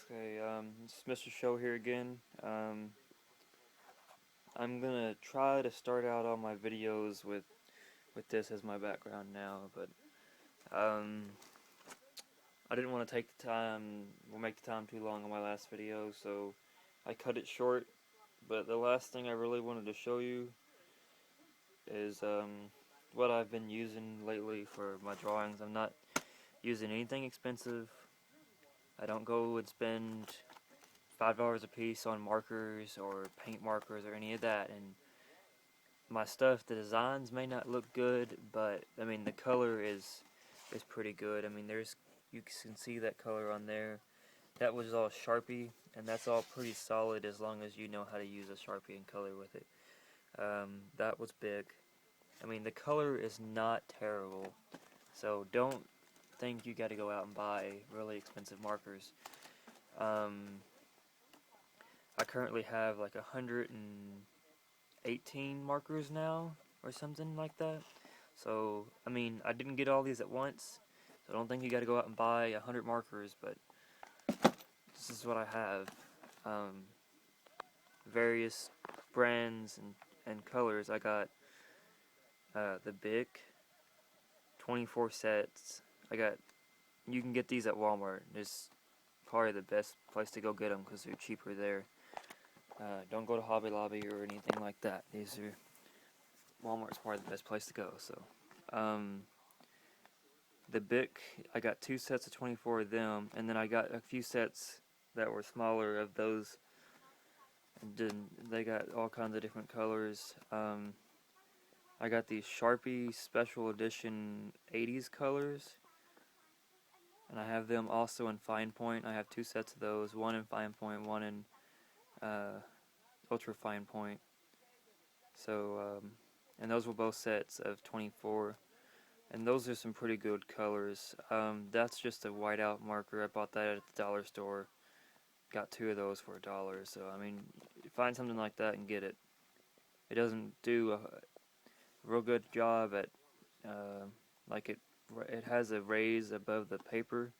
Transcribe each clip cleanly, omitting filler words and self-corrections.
Okay, it's MrShow here again. I'm gonna try to start out all my videos with this as my background now, but I didn't want to take the time, or make the time too long on my last video, so I cut it short. But the last thing I really wanted to show you is what I've been using lately for my drawings. I'm not using anything expensive. I don't go and spend $5 a piece on markers or paint markers or any of that, and my stuff, the designs may not look good, but I mean the color is pretty good. I mean you can see that color on there. That was all Sharpie, and that's all pretty solid as long as you know how to use a Sharpie and color with it. That was big. I mean the color is not terrible, so don't think you got to go out and buy really expensive markers. I currently have like 118 markers now, or something like that. So, I mean, I didn't get all these at once, so I don't think you gotta go out and buy 100 markers, but this is what I have. Um, Various brands and colors. I got the big 24 sets. You can get these at Walmart. It's probably the best place to go get them because they're cheaper there. Don't go to Hobby Lobby or anything like that. Walmart's probably the best place to go. So, the Bic, I got 2 sets of 24 of them, and then I got a few sets that were smaller of those. And then they got all kinds of different colors. I got these Sharpie Special Edition 80s colors, and I have them also in fine point. I have 2 sets of those, one in fine point, one in ultra fine point. So, and those were both sets of 24. And those are some pretty good colors. That's just a whiteout marker. I bought that at the dollar store. Got 2 of those for $1. So, I mean, find something like that and get it. It doesn't do a real good job at, like it has a raise above the paper,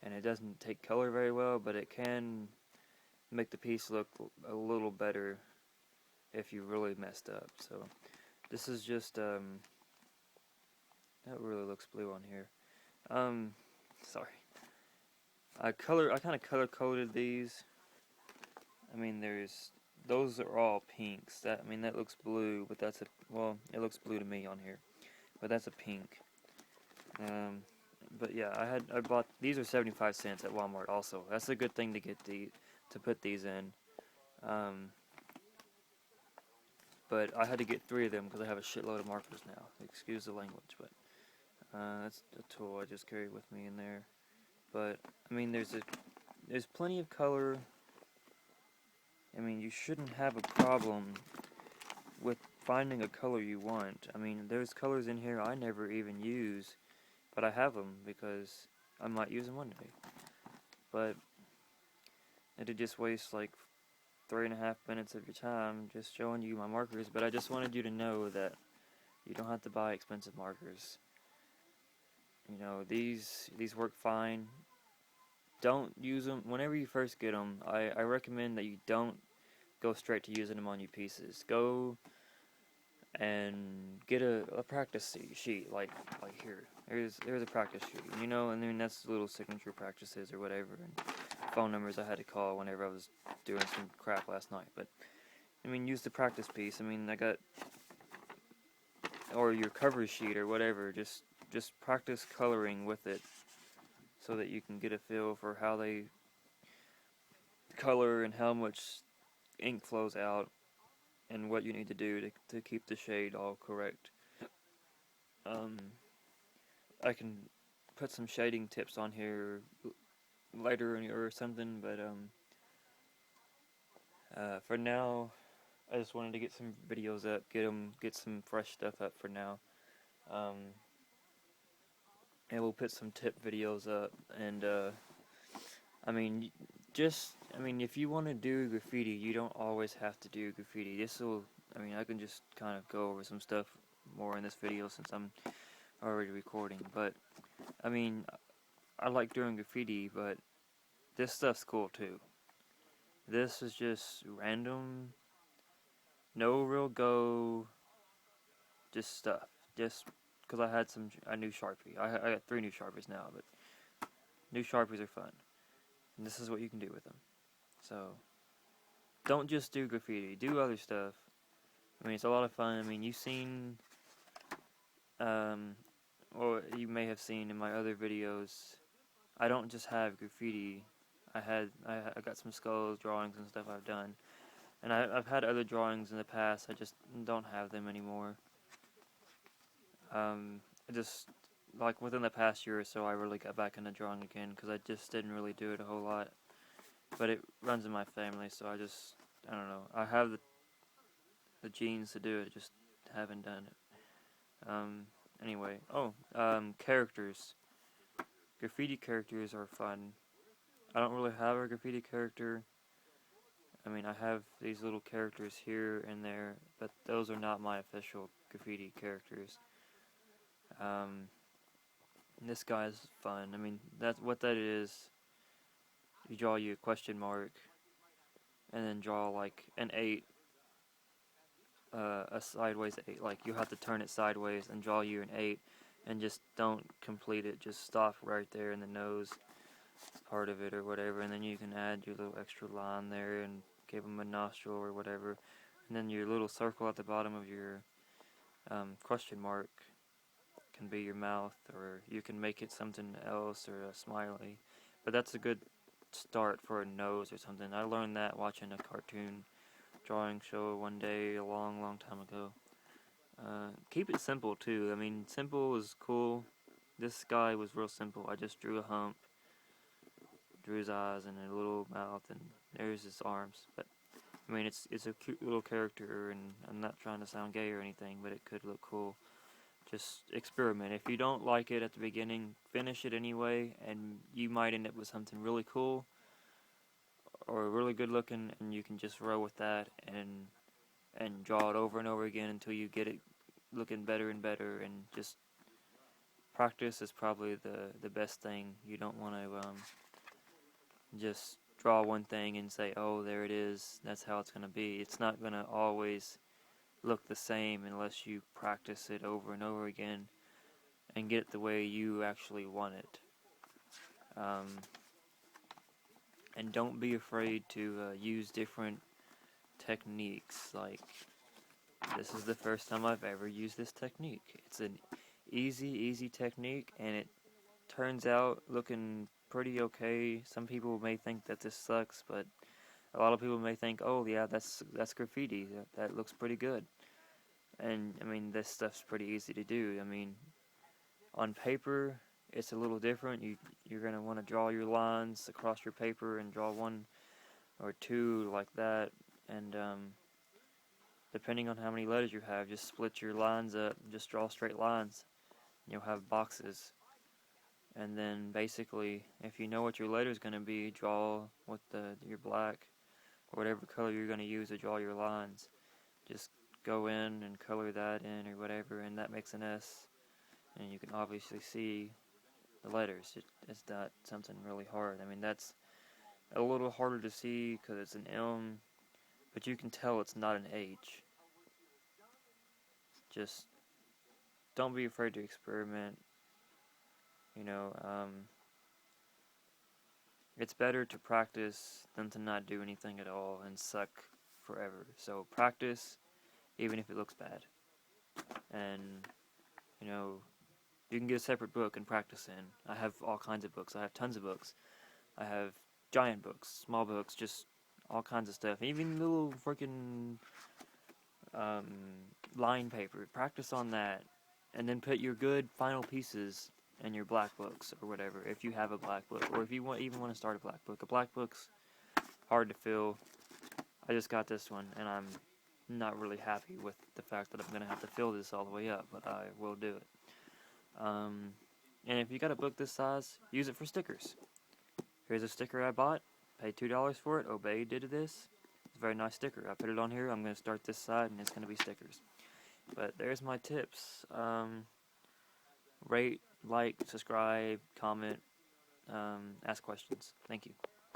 and it doesn't take color very well, but it can make the piece look a little better if you really messed up. So, this is just, that really looks blue on here. Sorry. I kind of color coded these. I mean, those are all pinks. That looks blue, but it looks blue to me on here, but that's a pink. But yeah, I bought these are 75 cents at Walmart. Also, that's a good thing to get to put these in. But I had to get 3 of them because I have a shitload of markers now. Excuse the language, but that's a tool I just carry with me in there. But I mean, there's plenty of color. I mean, you shouldn't have a problem with finding a color you want. I mean, there's colors in here I never even use, but I have them because I might use them one day. But it'd just waste like 3.5 minutes of your time just showing you my markers. But I just wanted you to know that you don't have to buy expensive markers. You know, these work fine. Don't use them whenever you first get them. I recommend that you don't go straight to using them on your pieces. Go and get a practice sheet like here. There's a practice sheet, you know, and then that's little signature practices or whatever, and phone numbers I had to call whenever I was doing some crap last night. But I mean, use the practice piece. I mean, or your cover sheet or whatever. Just practice coloring with it so that you can get a feel for how they color and how much ink flows out and what you need to do to keep the shade all correct. I can put some shading tips on here later or something, but for now, I just wanted to get some videos up, get some fresh stuff up for now. And we'll put some tip videos up, and I mean, if you want to do graffiti, you don't always have to do graffiti. I can just kind of go over some stuff more in this video since I'm already recording, but I mean, I like doing graffiti, but this stuff's cool too. This is just random, no real go, just stuff. Just because I had a new Sharpie. I got 3 new Sharpies now, but new Sharpies are fun. And this is what you can do with them. So, don't just do graffiti, do other stuff. I mean, it's a lot of fun. I mean, you've seen, or you may have seen in my other videos, I don't just have graffiti. I got some skulls, drawings, and stuff I've done. And I've had other drawings in the past, I just don't have them anymore. Just, like, within the past year or so, I really got back into drawing again, because I just didn't really do it a whole lot. But it runs in my family, so I don't know. I have the genes to do it, just haven't done it. Anyway, characters. Graffiti characters are fun. I don't really have a graffiti character. I mean, I have these little characters here and there, but those are not my official graffiti characters. This guy's fun. I mean, that's what that is. You draw you a question mark, and then draw like an 8, a sideways 8. Like, you have to turn it sideways and draw you an 8, and just don't complete it. Just stop right there in the nose part of it or whatever, and then you can add your little extra line there and give them a nostril or whatever, and then your little circle at the bottom of your question mark can be your mouth, or you can make it something else or a smiley, but that's a good start for a nose or something. I learned that watching a cartoon drawing show one day a long time ago. Keep it simple too. I mean, simple is cool. This guy was real simple. I just drew a hump, drew his eyes and a little mouth, and there's his arms. But I mean, it's a cute little character, and I'm not trying to sound gay or anything, but it could look cool. Just experiment. If you don't like it at the beginning, finish it anyway, and you might end up with something really cool or really good looking, and you can just roll with that and draw it over and over again until you get it looking better and better. And just practice is probably the best thing. You don't want to just draw one thing and say, oh, there it is, that's how it's going to be. It's not going to always look the same unless you practice it over and over again and get it the way you actually want it. And don't be afraid to use different techniques. Like, this is the first time I've ever used this technique. It's an easy technique, and it turns out looking pretty okay. Some people may think that this sucks, but a lot of people may think, oh yeah, that's graffiti. That looks pretty good. And I mean, this stuff's pretty easy to do. I mean, on paper, it's a little different. You're gonna want to draw your lines across your paper and draw 1 or 2 like that. And depending on how many letters you have, just split your lines up. Just draw straight lines. You'll have boxes. And then basically, if you know what your letter's gonna be, draw with your black or whatever color you're gonna use to draw your lines. Just go in and color that in or whatever, and that makes an S, and you can obviously see the letters. It's not something really hard. I mean, that's a little harder to see because it's an M, but you can tell it's not an H. Just don't be afraid to experiment. You know, it's better to practice than to not do anything at all and suck forever. So practice, even if it looks bad. And, you know, you can get a separate book and practice in. I have all kinds of books. I have tons of books. I have giant books, small books, just all kinds of stuff. Even little freaking line paper. Practice on that. And then put your good final pieces in your black books or whatever, if you have a black book. Or if you even want to start a black book. A black book's hard to fill. I just got this one, and I'm not really happy with the fact that I'm going to have to fill this all the way up, but I will do it. And if you got a book this size, use it for stickers. Here's a sticker I bought, paid $2 for it. Obey did this. It's a very nice sticker. I put it on here. I'm going to start this side, and it's going to be stickers. But there's my tips. Rate, like, subscribe, comment, ask questions. Thank you.